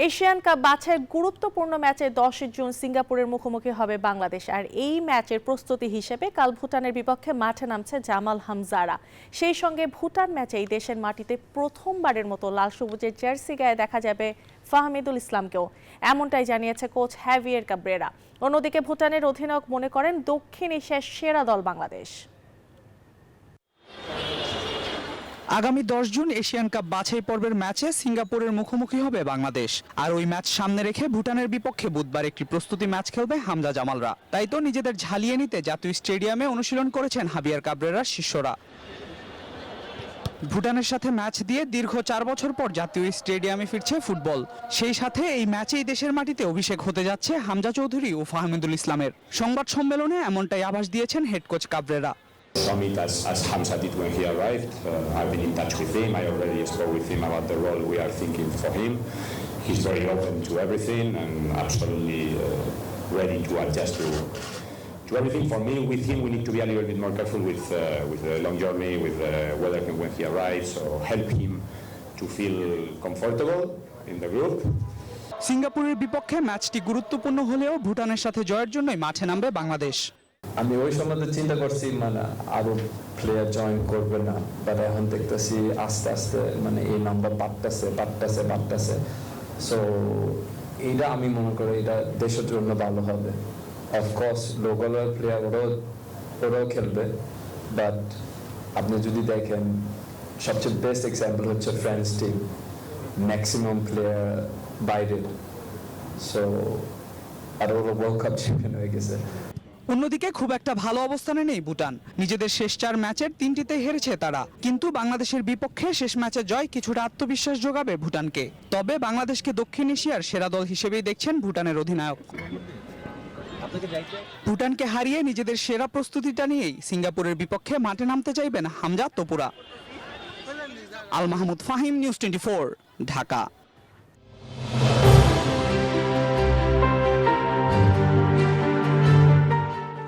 Asian cup বাছাইয়ের গুরুত্বপূর্ণ ম্যাচে 10 জুন সিঙ্গাপুরের মুখোমুখি হবে বাংলাদেশ। আর এই ম্যাচের প্রস্তুতি হিসেবে কাল ভুটানের বিপক্ষে মাঠে নামছে জামাল হামজারা। সেই সঙ্গে ভুটান ম্যাচে এই দেশের মাটিতে প্রথমবারের মতো লাল সবুজের জার্সি গায়ে দেখা যাবে ফাহমিদুল ইসলামকেও, এমনটাই জানিয়েছে কোচ হ্যাভিয়ের কাব্রেরা। অন্যদিকে ভুটানের অধিনায়ক মনে করেন দক্ষিণ এশিয়ার সেরা দল বাংলাদেশ। আগামী 10 জুন এশিয়ান কাপ বাছাই পর্বের ম্যাচে সিঙ্গাপুরের মুখোমুখি হবে বাংলাদেশ। আর ওই ম্যাচ সামনে রেখে ভুটানের বিপক্ষে বুধবার একটি প্রস্তুতি ম্যাচ খেলবে হামজা জামালরা। তাই তো নিজেদের ঝালিয়ে নিতে জাতীয় স্টেডিয়ামে অনুশীলন করেছেন হাবিয়ার কাবরেরার শিষ্যরা। ভুটানের সাথে ম্যাচ দিয়ে দীর্ঘ 4 বছর পর জাতীয় স্টেডিয়ামে ফিরছে ফুটবল। সেই সাথে এই ম্যাচেই দেশের মাটিতে অভিষেক হতে যাচ্ছে হামজা চৌধুরী ও ফাহমিদুল ইসলামের। সংবাদ সম্মেলনে এমনটাই আভাস দিয়েছেন head coach Cabrera. From it as Hamza did when he arrived. I've been in touch with him. I already spoke with him about the role we are thinking for him. He's very open to everything and absolutely ready to adjust to everything. For me, with him, we need to be a little bit more careful with the long journey, with whether when he arrives, or help him to feel comfortable in the group. সিঙ্গাপুরের বিপক্ষে ম্যাচটি গুরুত্বপূর্ণ হলেও ভুটানের সাথে জয়ের জন্যই মাঠে নামবে বাংলাদেশ। আমি ওই সময় তো চিন্তা করছি মানে আরো প্লেয়ার জয়েন করবে না, বাট এখন দেখতেছি আস্তে আস্তে মানে এই নাম্বার বাড়তেছে। সো এইটা আমি মনে করি এটা দেশের জন্য ভালো হবে। অফকোর্স লোকাল প্লেয়ার ওরাও খেলবে, বাট আপনি যদি দেখেন সবচেয়ে বেস্ট এক্সাম্পল হচ্ছে ফ্রান্স টিম, ম্যাক্সিমাম প্লেয়ার বাইরে। সো আর ওরা ওয়ার্ল্ড কাপ চ্যাম্পিয়ন হয়ে গেছে। অন্যদিকে খুব একটা ভালো অবস্থানে নেই ভুটান। নিজেদের শেষ 4 ম্যাচের 3টিতে হেরেছে তারা। কিন্তু বাংলাদেশের বিপক্ষে শেষ ম্যাচে জয় কিছুটা আত্মবিশ্বাস যোগাবে ভুটানকে। তবে বাংলাদেশকে দক্ষিণ এশিয়ার সেরা দল হিসেবেই দেখছেন ভুটানের অধিনায়ক। ভুটানকে হারিয়ে নিজেদের সেরা প্রস্তুতিটা নিয়েই সিঙ্গাপুরের বিপক্ষে মাঠে নামতে চাইবেন হামজা তোপুরা। আল মাহমুদ ফাহিম, নিউজ 24, ঢাকা।